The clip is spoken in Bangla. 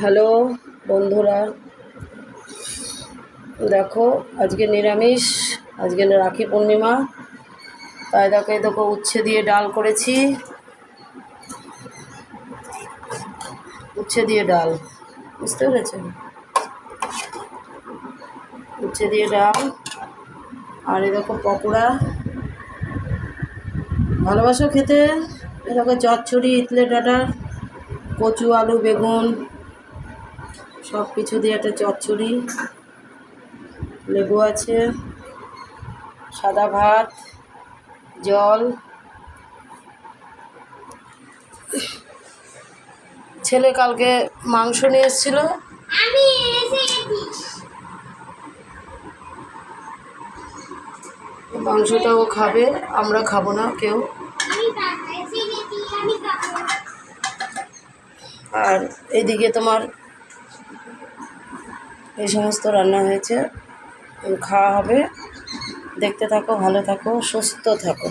হ্যালো বন্ধুরা, দেখো আজকে নিরামিষ, আজকে রাখি পূর্ণিমা। তাই দেখো উচ্ছে দিয়ে ডাল করেছি, উচ্ছে দিয়ে ডাল, বুঝতে পেরেছেন? উচ্ছে দিয়ে ডাল। আর দেখো পকোড়া, ভালোবাসো খেতে। দেখো চচ্চড়ি, ইতলে ডাঁটা, কচু, আলু, বেগুন সব কিছু দিয়ে একটা চচ্চড়ি, লেবু আছে, সাদা ভাত, জল। ছেলে কালকে মাংস নিয়ে এসেছিল, মাংসটাও খাবে, আমরা খাবো না কেউ। আর এইদিকে তোমার এই সমস্ত রান্না হয়েছে, খাওয়া হবে। দেখতে থাকো, ভালো থাকো, সুস্থ থাকো।